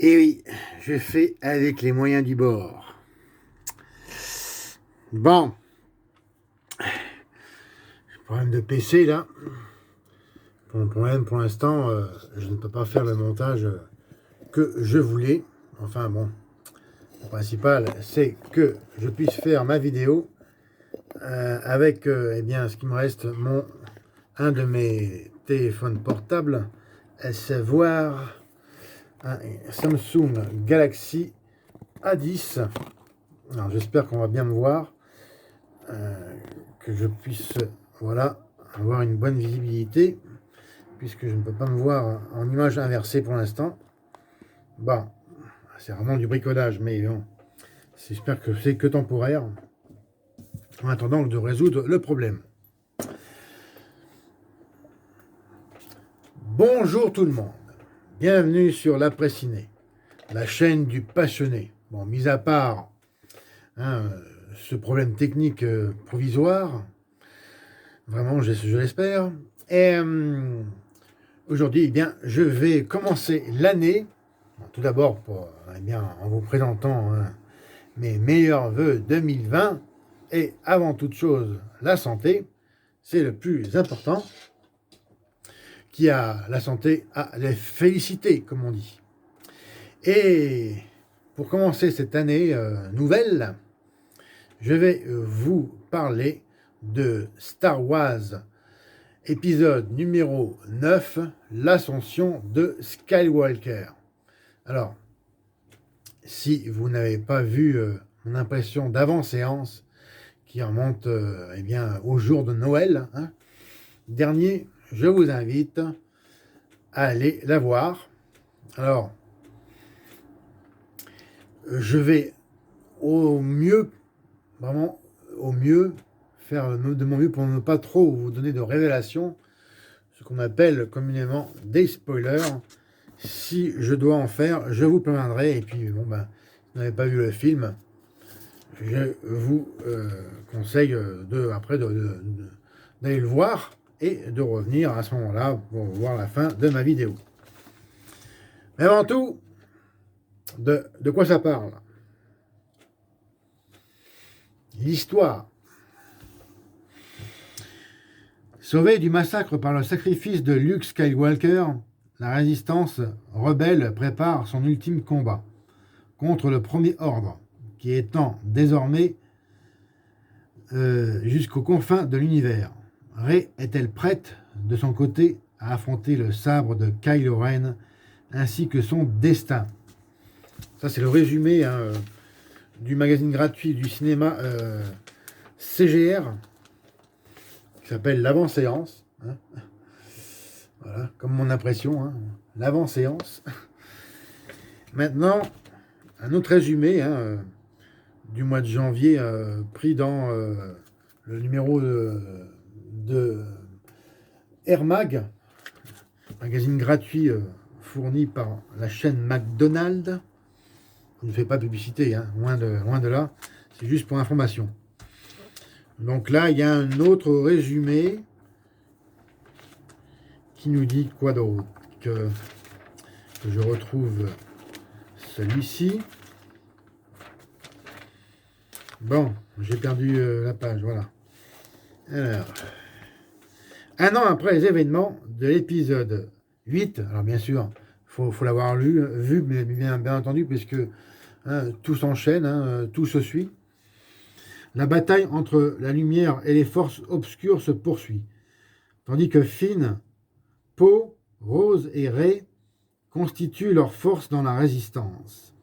Et oui, je fais avec les moyens du bord. Bon, problème de PC là. Pour problème, pour l'instant, je ne peux pas faire le montage que je voulais. Enfin bon, le principal, c'est que je puisse faire ma vidéo avec eh bien, ce qui me reste, un de mes téléphones portables, à savoir un Samsung Galaxy A10. Alors j'espère qu'on va bien me voir, que je puisse voilà, avoir une bonne visibilité, puisque je ne peux pas me voir en image inversée pour l'instant. Bon, c'est vraiment du bricolage, mais bon, j'espère que c'est que temporaire, en attendant de résoudre le problème. Bonjour tout le monde, bienvenue sur l'Après-Ciné, la chaîne du passionné. Bon, mis à part ce problème technique provisoire, vraiment je l'espère, et aujourd'hui, eh bien, je vais commencer l'année, tout d'abord en vous présentant mes meilleurs vœux 2020, et avant toute chose, la santé, c'est le plus important. Qui a la santé a les féliciter, comme on dit. Et pour commencer cette année nouvelle, je vais vous parler de Star Wars épisode numéro 9, l'ascension de Skywalker. Alors, si vous n'avez pas vu mon impression d'avant-séance, qui remonte eh bien, au jour de Noël dernier, je vous invite à aller la voir. Alors, je vais au mieux, vraiment au mieux, faire de mon mieux pour ne pas trop vous donner de révélations, ce qu'on appelle communément des spoilers. Si je dois en faire, je vous préviendrai. Et puis, bon, ben, si vous n'avez pas vu le film, je vous conseille d'aller le voir et de revenir à ce moment-là pour voir la fin de ma vidéo. Mais avant tout, de quoi ça parle? L'histoire. Sauvé du massacre par le sacrifice de Luke Skywalker, la résistance rebelle prépare son ultime combat contre le Premier Ordre, qui étend désormais jusqu'aux confins de l'univers. Rey est-elle prête, de son côté, à affronter le sabre de Kylo Ren, ainsi que son destin? Ça, c'est le résumé du magazine gratuit du cinéma CGR, qui s'appelle l'avant-séance. Voilà, comme mon impression, l'avant-séance. Maintenant, un autre résumé du mois de janvier, pris dans le numéro de Air Mag, magazine gratuit fourni par la chaîne McDonald's. Je ne fais pas publicité, loin de là, c'est juste pour information. Donc là, il y a un autre résumé qui nous dit quoi d'autre, que je retrouve celui-ci. Bon, j'ai perdu la page, voilà. Alors, un an après les événements de l'épisode 8, alors bien sûr, faut l'avoir vu, mais bien entendu, puisque tout s'enchaîne, tout se suit. La bataille entre la lumière et les forces obscures se poursuit, tandis que Finn, Poe, Rose et Rey constituent leur force dans la résistance.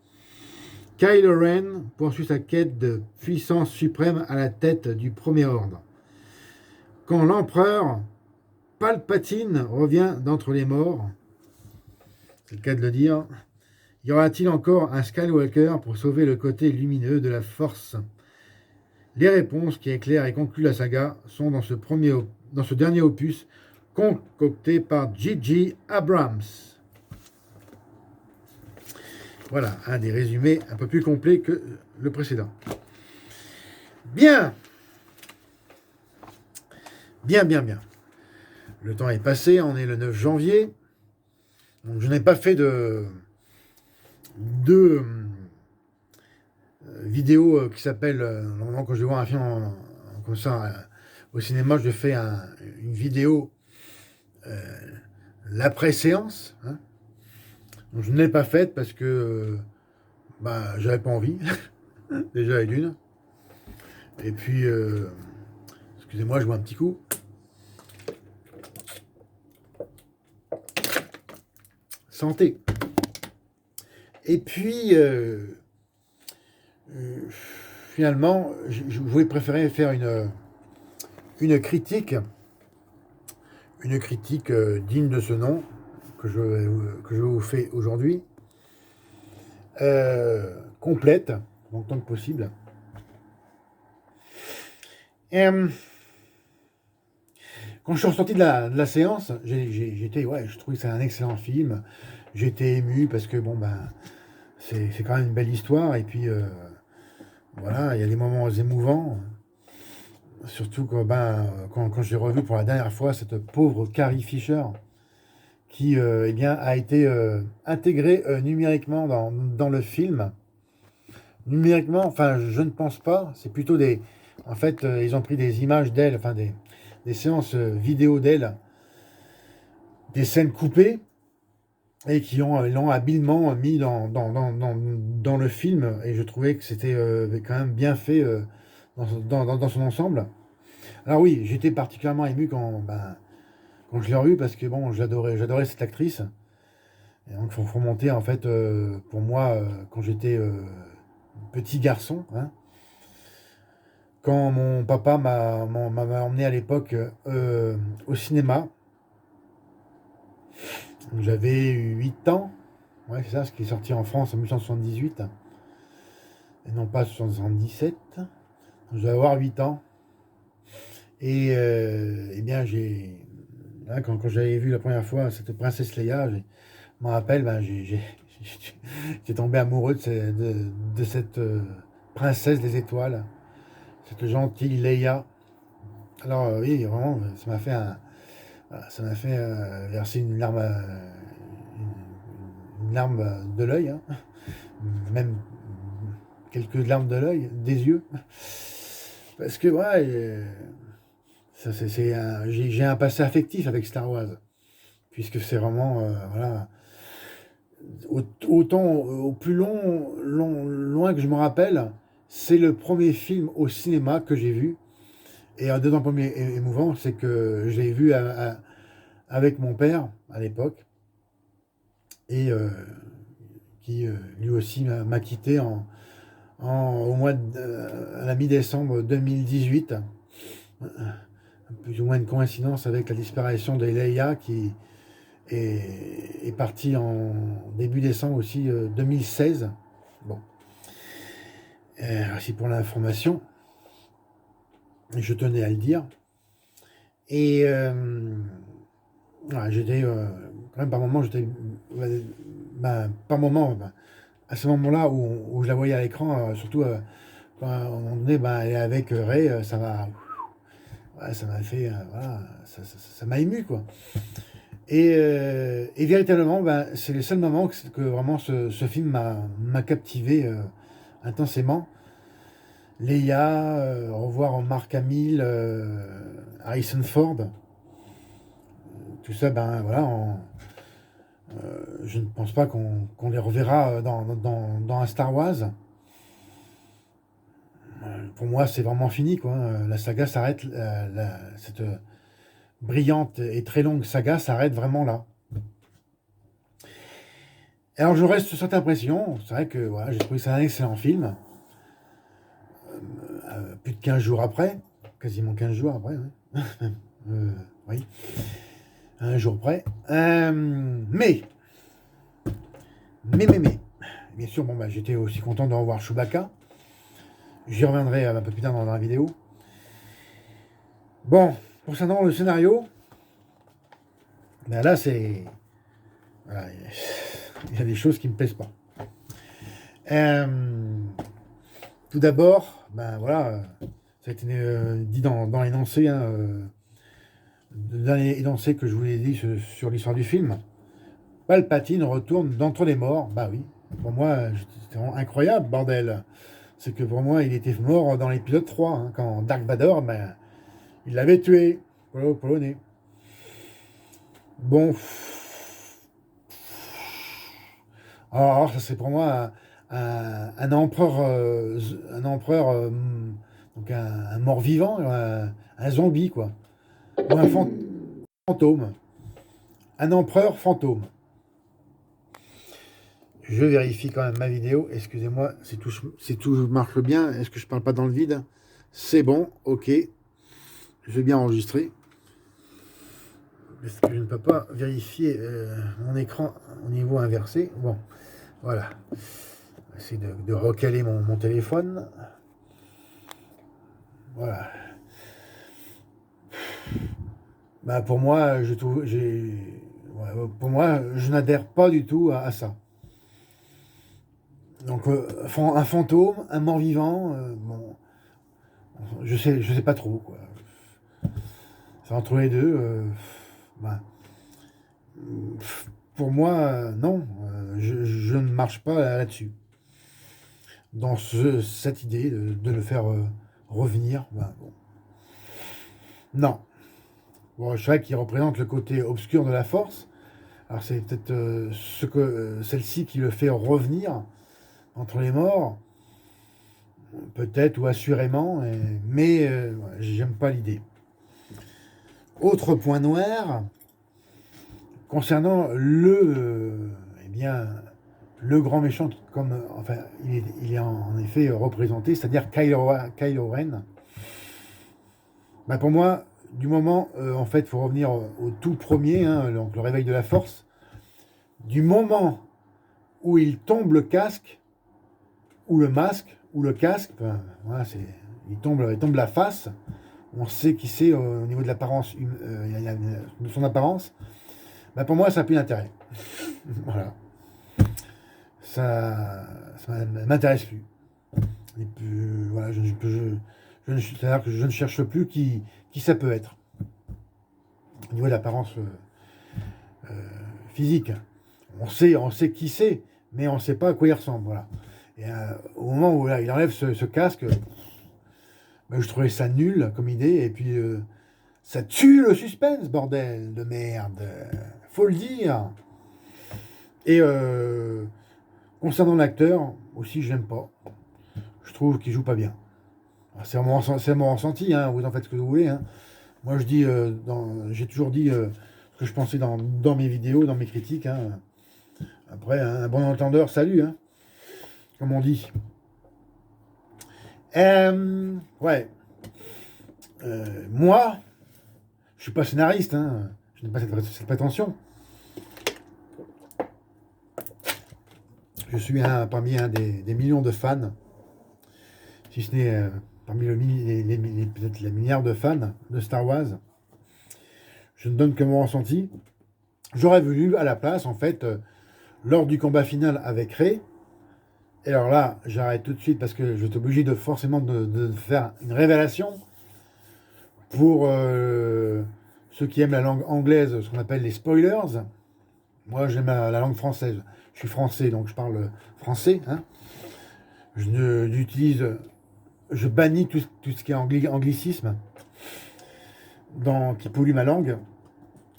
Kylo Ren poursuit sa quête de puissance suprême à la tête du Premier Ordre. Quand l'empereur Palpatine revient d'entre les morts, c'est le cas de le dire, y aura-t-il encore un Skywalker pour sauver le côté lumineux de la Force? Les réponses qui éclairent et concluent la saga sont dans ce dernier opus concocté par J.J. Abrams. Voilà, un des résumés un peu plus complet que le précédent. Bien. Le temps est passé, on est le 9 janvier. Donc je n'ai pas fait de deux vidéos qui s'appellent, normalement quand je vais voir un film comme ça au cinéma, je fais une vidéo, l'après-séance, hein. Donc, je ne l'ai pas faite parce que j'avais pas envie, déjà et d'une. Et puis, excusez-moi, je bois un petit coup. Santé. Et puis, finalement, je voulais préférer faire une critique digne de ce nom que je vous fais aujourd'hui, complète, autant que possible. Et, quand je suis ressorti de la séance, je trouvais que c'est un excellent film. J'étais ému parce que c'est quand même une belle histoire. Et puis voilà, il y a des moments émouvants. Surtout quand j'ai revu pour la dernière fois cette pauvre Carrie Fisher qui a été intégrée numériquement dans le film. Numériquement, enfin, je ne pense pas. C'est plutôt des. En fait, ils ont pris des images d'elle, enfin des séances vidéo d'elle, des scènes coupées, et qui l'ont habilement mis dans le film. Et je trouvais que c'était quand même bien fait dans son ensemble. Alors oui, j'étais particulièrement ému quand je l'ai revu parce que bon, j'adorais cette actrice. Et donc, il faut remonter en fait pour moi quand j'étais petit garçon, hein, quand mon papa m'avait emmené à l'époque au cinéma. J'avais 8 ans, ouais, c'est ça, ce qui est sorti en France en 1978, et non pas 1977. Je devais avoir 8 ans. Et eh bien, là, quand j'avais vu la première fois cette princesse Leia, je me rappelle, j'étais tombé amoureux de cette princesse des étoiles, cette gentille Leia. Alors oui, vraiment, ça m'a fait verser une larme, une larme de l'œil, hein. Même quelques larmes de l'œil, des yeux. Parce que ouais, j'ai un passé affectif avec Star Wars, puisque c'est vraiment, voilà, autant au plus loin que je me rappelle, c'est le premier film au cinéma que j'ai vu. Et un deuxième premier émouvant, c'est que je l'ai vu avec mon père à l'époque, et qui lui aussi m'a quitté à la mi-décembre 2018. Plus ou moins une coïncidence avec la disparition de Leia qui est partie en début décembre aussi 2016. Bon, merci pour l'information. Je tenais à le dire. Et voilà, j'étais quand même par moment, à ce moment-là où je la voyais à l'écran, surtout quand à un moment donné, elle est avec Rey, ça m'a fait, voilà, ça m'a ému, quoi. Et véritablement, c'est les seuls moments que vraiment ce film m'a captivé intensément. Leia, revoir Mark Hamill, Harrison Ford, tout ça, voilà, je ne pense pas qu'on les reverra dans un Star Wars. Pour moi, c'est vraiment fini, quoi. La saga s'arrête, cette brillante et très longue saga s'arrête vraiment là. Alors, je reste sur cette impression. C'est vrai que voilà, j'ai trouvé que c'est un excellent film. Plus de 15 jours après, quasiment 15 jours après, ouais. Oui, un jour près. Mais, bien sûr, j'étais aussi content de revoir Chewbacca. J'y reviendrai un peu plus tard dans la vidéo. Bon, concernant le scénario, là, c'est... Voilà, il y a des choses qui ne me plaisent pas. Tout d'abord, voilà, ça a été dit dans l'énoncé, hein, le dernier énoncé que je vous ai dit sur l'histoire du film. Palpatine retourne d'entre les morts, bah oui, Pour moi, c'était vraiment incroyable, bordel. C'est que pour moi, il était mort dans l'épisode 3, hein, quand Dark Vador, ben, il l'avait tué, Polonais. Bon, alors ça c'est pour moi un empereur, donc un mort-vivant, un zombie, quoi. Ou un fantôme. Un empereur fantôme. Je vérifie quand même ma vidéo. Excusez-moi, si tout marche bien. Est-ce que je parle pas dans le vide? C'est bon, ok. Je vais bien enregistrer. Parce que je ne peux pas vérifier mon écran au niveau inversé. Bon, voilà. On va essayer de recaler mon téléphone. Voilà. Bah pour moi, pour moi, je n'adhère pas du tout à ça. Donc un fantôme, un mort-vivant, bon, je sais pas trop quoi. C'est entre les deux. Bah, pour moi, non, je ne marche pas là-dessus. Dans cette idée de le faire revenir, bah, bon. Non. Bon, je sais qu'il représente le côté obscur de la force. Alors c'est peut-être celle-ci qui le fait revenir entre les morts, peut-être ou assurément, mais j'aime pas l'idée. Autre point noir, concernant eh bien, le grand méchant, comme enfin, il est en effet représenté, c'est-à-dire Kylo Ren. Bah pour moi, du moment, en fait, il faut revenir au tout premier, hein, donc le réveil de la force, du moment où il tombe le casque, ou le masque, ou le casque, enfin, voilà, il tombe la face, on sait qui c'est au niveau de l'apparence, de son apparence, bah pour moi, ça n'a plus d'intérêt. Voilà. Ça ne m'intéresse plus. Et puis, voilà, c'est-à-dire que je ne cherche plus qui ça peut être. Au niveau de l'apparence physique. On sait qui c'est, mais on ne sait pas à quoi il ressemble. Voilà. Et au moment où là, il enlève ce casque, ben, je trouvais ça nul comme idée. Et puis, ça tue le suspense, bordel de merde. Faut le dire. Et concernant l'acteur, aussi, je l'aime pas. Je trouve qu'il joue pas bien. C'est mon ressenti, hein, vous en faites ce que vous voulez. Hein. Moi, je dis, j'ai toujours dit ce que je pensais dans mes vidéos, dans mes critiques. Hein. Après, un bon entendeur, salut, hein, comme on dit. Ouais. Moi, je suis pas scénariste, hein. Je n'ai pas cette prétention. Je suis parmi des millions de fans, si ce n'est parmi peut-être les milliards de fans de Star Wars. Je ne donne que mon ressenti. J'aurais voulu, à la place, en fait, lors du combat final avec Rey, et alors là, j'arrête tout de suite parce que je suis obligé forcément de faire une révélation pour ceux qui aiment la langue anglaise, ce qu'on appelle les spoilers. Moi, j'aime la langue française. Je suis français, donc je parle français. Hein. Je bannis tout ce qui est anglicisme qui pollue ma langue.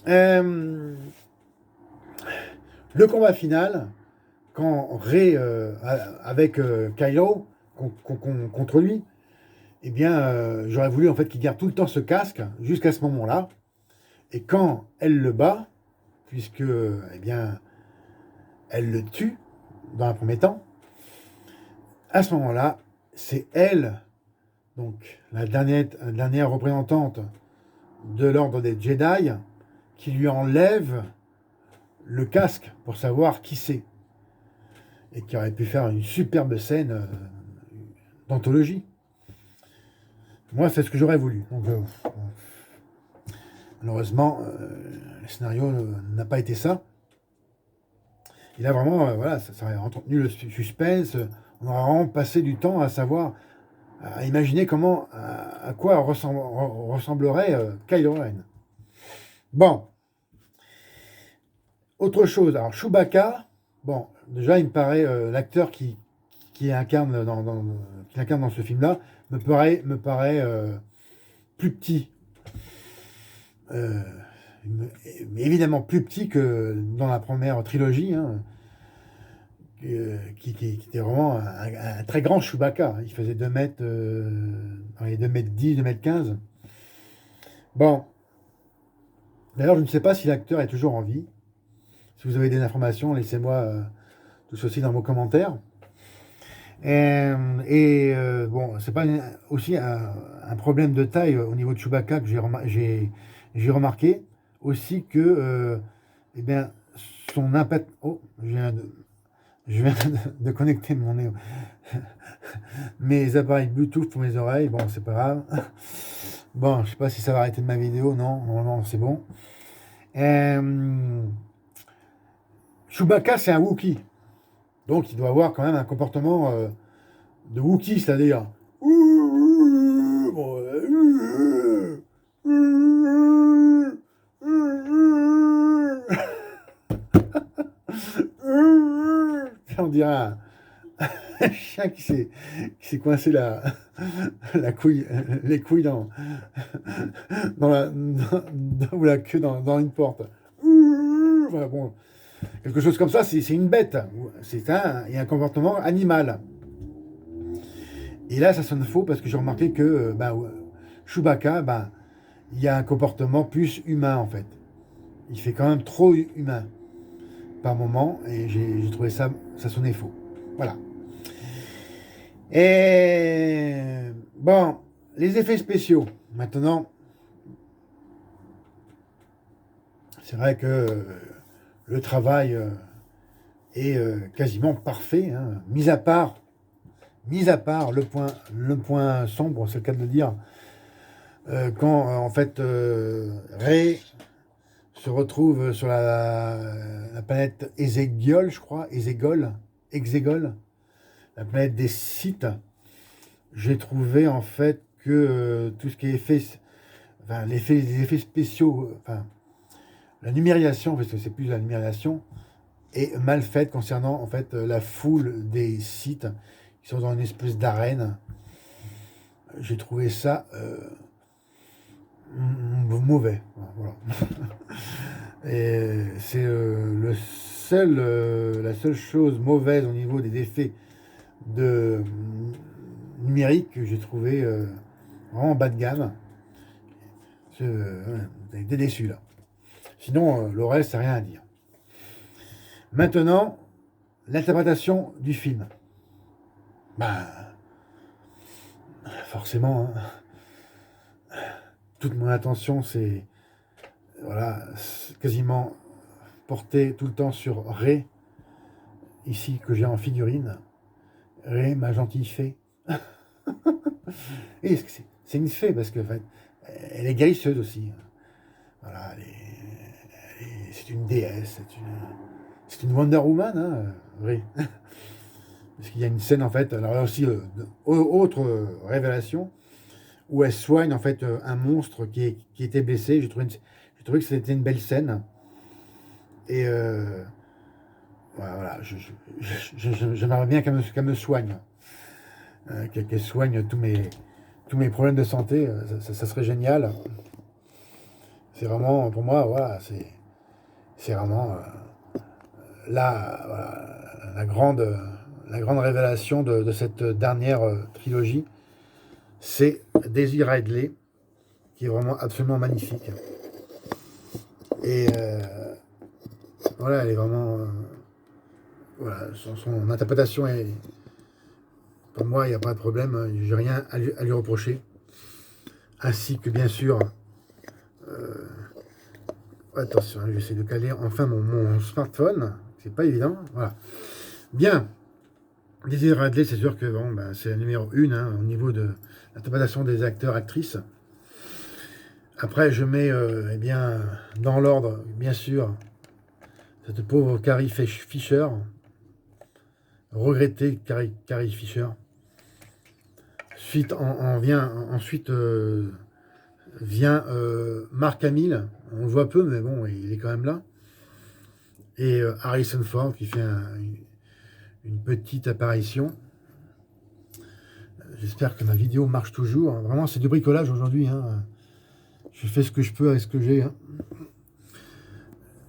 Le combat final, quand Rey avec Kylo contre lui, eh bien, j'aurais voulu en fait qu'il garde tout le temps ce casque jusqu'à ce moment-là. Et quand elle le bat, puisque eh bien, elle le tue dans un premier temps, à ce moment-là, c'est elle, donc la dernière représentante de l'ordre des Jedi, qui lui enlève le casque pour savoir qui c'est. Et qui aurait pu faire une superbe scène d'anthologie. Moi, c'est ce que j'aurais voulu. Donc, malheureusement, le scénario n'a pas été ça. Il a vraiment, voilà, ça aurait entretenu le suspense. On aurait vraiment passé du temps à savoir, à imaginer à quoi ressemblerait Kylo Ren. Bon. Autre chose, alors Chewbacca, Bon, déjà, il me paraît, l'acteur qui incarne qui incarne dans ce film-là me paraît plus petit. Euh, mais évidemment plus petit que dans la première trilogie, hein, qui était vraiment un très grand Chewbacca. Il faisait 2 mètres, dans les 2 mètres 10, 2 mètres 15. Bon, d'ailleurs, je ne sais pas si l'acteur est toujours en vie. Si vous avez des informations, laissez-moi tout ceci dans vos commentaires. Bon, c'est pas aussi un problème de taille au niveau de Chewbacca que j'ai remarqué aussi que eh bien, son impact. Oh, je viens de connecter mes appareils Bluetooth pour mes oreilles. Bon, c'est pas grave. Bon, je sais pas si ça va arrêter de ma vidéo. Non, non, c'est bon. Euh, Chewbacca, c'est un Wookiee. Donc, il doit avoir quand même un comportement de Wookiee, c'est-à-dire. On dirait un chien qui s'est coincé la couille, les couilles ou la queue dans une porte. Voilà, bon, quelque chose comme ça, c'est une bête. Il y a un comportement animal. Et là, ça sonne faux parce que j'ai remarqué que Chewbacca, il y a un comportement plus humain en fait. Il fait quand même trop humain par moment et j'ai trouvé ça sonnait faux. Voilà. Et bon, les effets spéciaux. Maintenant, c'est vrai que le travail est quasiment parfait, hein. Mis à part le point sombre, c'est le cas de le dire, quand en fait Rey se retrouve sur la planète Exegol, je crois, Exegol, la planète des Sith. J'ai trouvé en fait que tout ce qui est les effets spéciaux, enfin la numérisation, parce que c'est plus la numérisation, est mal faite concernant en fait la foule des Sith qui sont dans une espèce d'arène. J'ai trouvé ça mauvais. Voilà. Et c'est la seule chose mauvaise au niveau des effets de numérique que j'ai trouvé vraiment bas de gamme. Vous avez été déçu là. Sinon, le reste, c'est rien à dire. Maintenant, l'interprétation du film. Forcément, hein, toute mon attention, c'est quasiment portée tout le temps sur Rey, ici que j'ai en figurine. Rey, ma gentille fée. Et c'est une fée parce que en fait, elle est guérisseuse aussi. Voilà, c'est une déesse, c'est une Wonder Woman, hein, Rey. Parce qu'il y a une scène en fait, alors aussi autre révélation où elle soigne en fait un monstre qui était blessé. J'ai trouvé que c'était une belle scène. Et voilà, j'aimerais bien qu'elle me soigne, qu'elle soigne tous mes problèmes de santé. Ça serait génial. C'est vraiment pour moi, voilà, c'est vraiment voilà, la grande révélation de cette dernière trilogie. C'est Daisy Ridley, qui est vraiment absolument magnifique. Et voilà, elle est vraiment. Voilà, son interprétation est. Pour moi, il n'y a pas de problème, j'ai rien à lui reprocher. Ainsi que, bien sûr. Attention, j'essaie de caler enfin mon smartphone. C'est pas évident. Voilà. Bien. Daisy Ridley, c'est sûr que c'est la numéro 1 hein, au niveau de l'interprétation des acteurs, actrices. Après, je mets dans l'ordre, bien sûr, cette pauvre Carrie Fisher. Regrettée Carrie Fisher. Ensuite vient Mark Hamill. On le voit peu, mais bon, il est quand même là. et Harrison Ford qui fait une petite apparition. J'espère que ma vidéo marche toujours. Vraiment, c'est du bricolage aujourd'hui. Hein. Je fais ce que je peux avec ce que j'ai. Hein.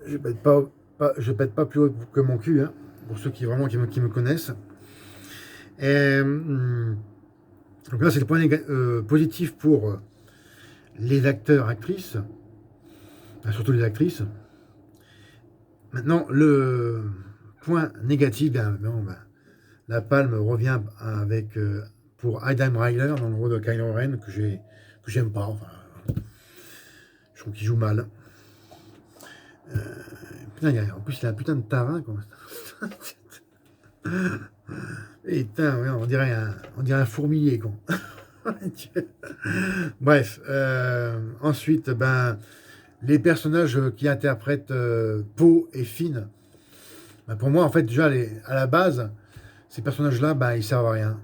Je pète pas plus haut que mon cul, hein, pour ceux qui me connaissent. Et, donc là, c'est le point positif pour les acteurs, actrices, surtout les actrices. Maintenant, le point négatif, la palme revient avec pour Adam Ryder dans le rôle de Kylo Ren que j'aime pas. Enfin, je trouve qu'il joue mal. Putain, en plus, il a un putain de tarin. Putain, ouais, on dirait un fourmilier. Quoi. Bref, ensuite, les personnages qui interprètent Poe et Finn, pour moi, en fait, déjà, à la base, ces personnages-là, ils servent à rien.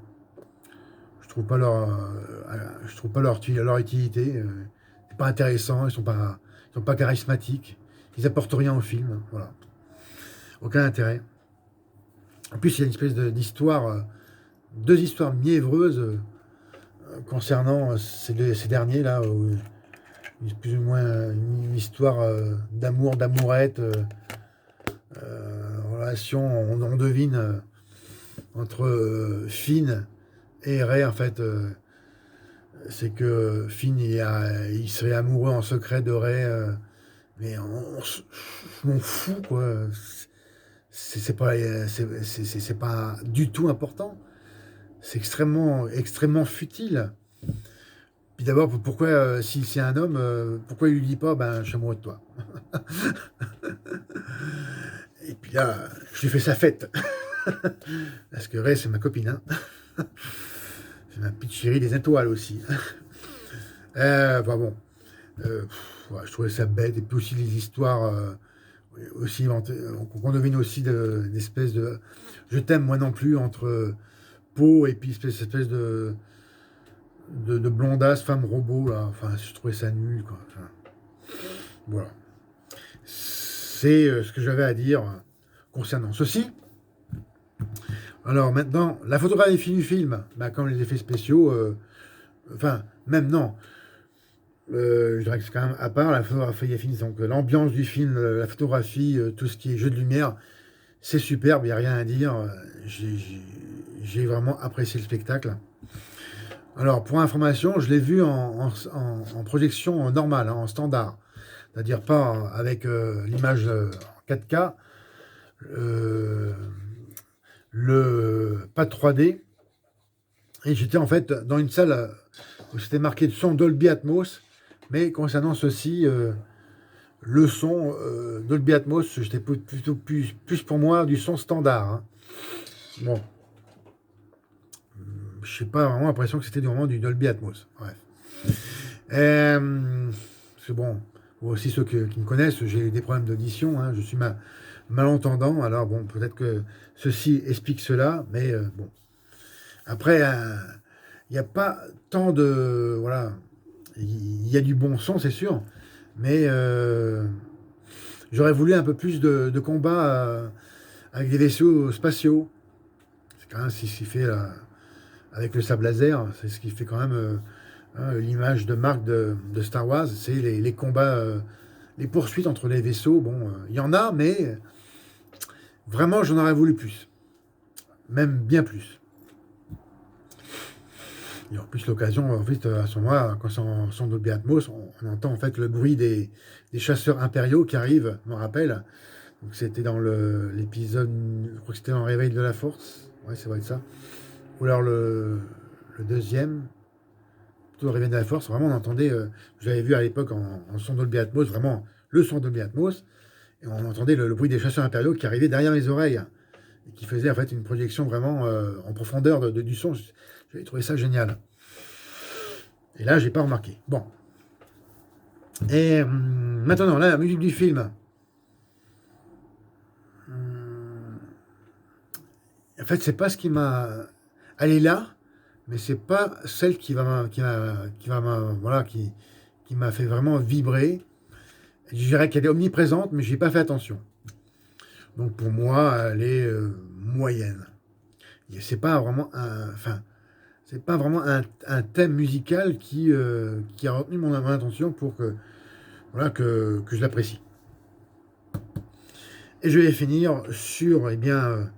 Je trouve pas leur utilité. C'est pas intéressant, ils sont pas charismatiques, ils apportent rien au film. Voilà, aucun intérêt. En plus, il y a une espèce d'histoire, deux histoires mièvreuses concernant ces derniers là. Plus ou moins une histoire d'amour, d'amourette, relation, on devine, entre Finn et Rey, en fait. C'est que Finn, il serait amoureux en secret de Rey, mais je m'en fous, quoi. C'est pas du tout important. C'est extrêmement futile. Puis d'abord, pourquoi, si c'est un homme, pourquoi il lui dit pas, je suis amoureux de toi. Et puis là, je lui fais sa fête. Parce que Ray, c'est ma copine. Hein. C'est ma petite chérie des étoiles aussi. Bon. Je trouvais ça bête. Et puis aussi les histoires, aussi, on devine aussi d'espèces de. Je t'aime, moi non plus, entre Poe et puis espèce de blondasse, femme robot, là. Enfin, je trouvais ça nul, quoi. Enfin, voilà. C'est ce que j'avais à dire concernant ceci. Alors maintenant, la photographie du film, comme les effets spéciaux, même non. Je dirais que c'est quand même à part la photographie des films, donc l'ambiance du film, la photographie, tout ce qui est jeu de lumière, c'est superbe, il n'y a rien à dire. J'ai vraiment apprécié le spectacle. Alors, pour information, je l'ai vu en projection normale, en standard. C'est-à-dire pas avec l'image en 4K, pas 3D. Et j'étais en fait dans une salle où c'était marqué son Dolby Atmos. Mais concernant ceci, le son Dolby Atmos, j'étais plutôt plus pour moi du son standard. Hein. Bon. Je n'ai pas vraiment l'impression que c'était vraiment du Dolby Atmos. Bref. C'est bon. Aussi ceux qui me connaissent, j'ai des problèmes d'audition. Hein, je suis malentendant. Alors bon, peut-être que ceci explique cela. Mais bon. Après, il n'y a pas tant de... Voilà. Il y a du bon son, c'est sûr. Mais j'aurais voulu un peu plus de combats avec des vaisseaux spatiaux. C'est quand même ce qui fait... avec le sable laser, c'est ce qui fait quand même l'image de marque de Star Wars, c'est les combats, les poursuites entre les vaisseaux. Bon, il y en a, mais vraiment, j'en aurais voulu plus. Même bien plus. Et en plus, l'occasion, en fait, à ce moment-là, quand c'est en son Dolby Atmos, on entend en fait le bruit des chasseurs impériaux qui arrivent, je me rappelle. Donc c'était dans l'épisode, je crois que c'était dans Réveil de la Force. Ouais, c'est vrai de ça. Ou alors le deuxième, plutôt Réveil de la Force, vraiment on entendait, je l'avais vu à l'époque en son Dolby Atmos, vraiment le son Dolby Atmos, et on entendait le bruit des chasseurs impériaux qui arrivaient derrière mes oreilles, et qui faisait en fait une projection vraiment en profondeur du son. J'avais trouvé ça génial. Et là, j'ai pas remarqué. Bon. Et maintenant, là, la musique du film. En fait, c'est pas ce qui m'a... Elle est là, mais c'est pas celle qui m'a fait vraiment vibrer. Je dirais qu'elle est omniprésente, mais j'ai pas fait attention. Donc pour moi, elle est moyenne. C'est pas vraiment c'est pas vraiment un thème musical qui a retenu mon attention pour que, voilà, que je l'apprécie. Et je vais finir sur, eh bien,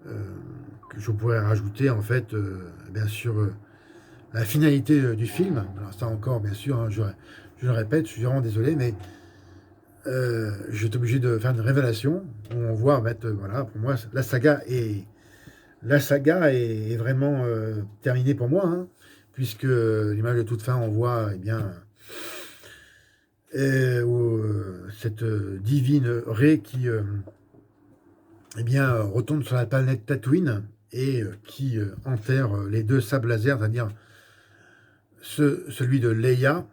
que je pourrais rajouter, en fait, bien sûr, la finalité du film. Alors ça encore, bien sûr, hein, je le répète, je suis vraiment désolé, mais je suis obligé de faire une révélation où on voit, en fait, voilà, pour moi, la saga est vraiment terminée pour moi, hein, puisque l'image de toute fin, on voit, eh bien, cette divine Rey qui, eh bien, retourne sur la planète Tatooine et qui enterre les deux sables laser, c'est-à-dire celui de Leia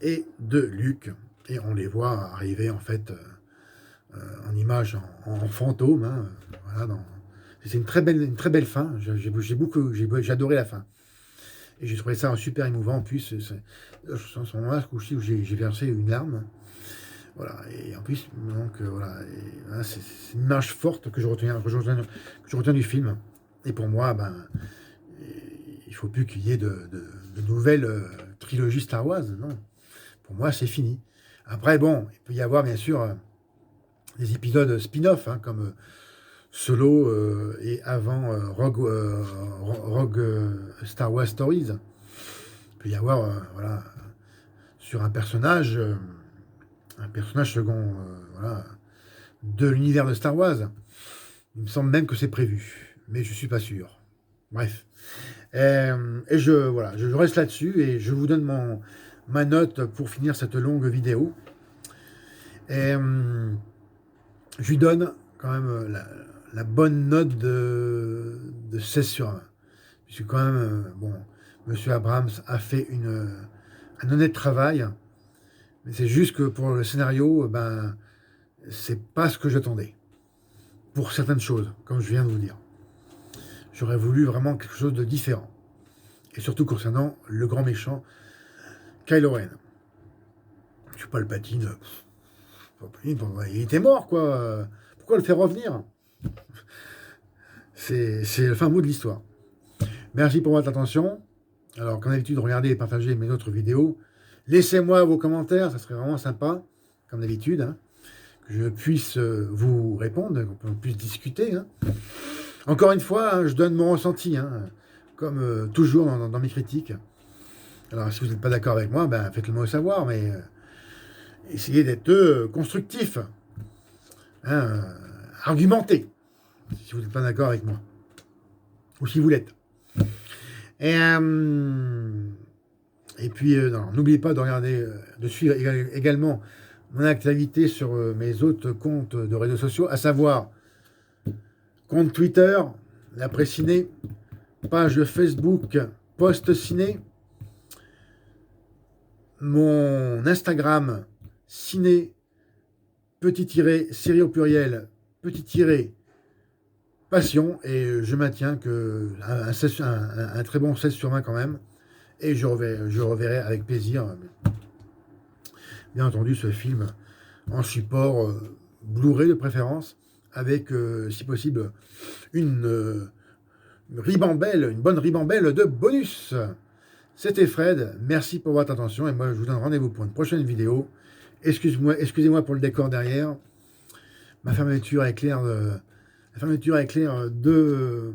et de Luke. Et on les voit arriver, en fait, en image, en fantôme. Hein, voilà, c'est une très belle fin. J'ai adoré la fin. Et j'ai trouvé ça super émouvant. En plus, je sens ce moment-là où j'ai versé une larme. Voilà. Et en plus, donc, voilà. Voilà, c'est une image forte que je retiens du film. Et pour moi, ben, il ne faut plus qu'il y ait de nouvelles trilogies Star Wars. Non. Pour moi, c'est fini. Après, bon, il peut y avoir, bien sûr, des épisodes spin-off, hein, comme Solo et avant Rogue Star Wars Stories. Il peut y avoir, voilà, sur un personnage second, voilà, de l'univers de Star Wars. Il me semble même que c'est prévu, mais je ne suis pas sûr. Bref. Et voilà, je reste là-dessus et je vous donne ma note pour finir cette longue vidéo. Et je lui donne quand même la bonne note de 16 sur 20. Puisque quand même, bon, M. Abrams a fait un honnête travail, mais c'est juste que pour le scénario, ben, c'est pas ce que j'attendais. Pour certaines choses, comme je viens de vous dire. J'aurais voulu vraiment quelque chose de différent. Et surtout concernant le grand méchant, Kylo Ren. Je suis pas le Palpatine. Il était mort, quoi. Pourquoi le faire revenir? C'est le fin mot de l'histoire. Merci pour votre attention. Alors, comme d'habitude, regardez et partagez mes autres vidéos. Laissez-moi vos commentaires, ça serait vraiment sympa, comme d'habitude, hein, que je puisse vous répondre, qu'on puisse discuter. Hein. Encore une fois, hein, je donne mon ressenti, hein, comme toujours dans mes critiques. Alors, si vous n'êtes pas d'accord avec moi, ben, faites-le moi savoir, mais essayez d'être constructif, hein, argumenté, si vous n'êtes pas d'accord avec moi, ou si vous l'êtes. Et puis, n'oubliez pas de regarder, de suivre également mon actualité sur mes autres comptes de réseaux sociaux, à savoir compte Twitter, l'après ciné, page Facebook, post ciné, mon Instagram, ciné, petit tiré, série au pluriel, petit tiré, passion, et je maintiens que un très bon 16 sur 20 quand même, et je reverrai avec plaisir, bien entendu, ce film en support Blu-ray de préférence, avec, si possible, une ribambelle, une bonne ribambelle de bonus. C'était Fred, merci pour votre attention, et moi je vous donne rendez-vous pour une prochaine vidéo. Excusez-moi pour le décor derrière, ma fermeture éclair de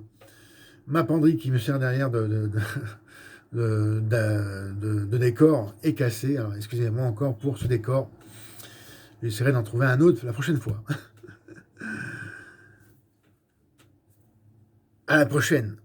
ma penderie qui me sert derrière de décor est cassée. Alors excusez-moi encore pour ce décor. J'essaierai d'en trouver un autre la prochaine fois. À la prochaine.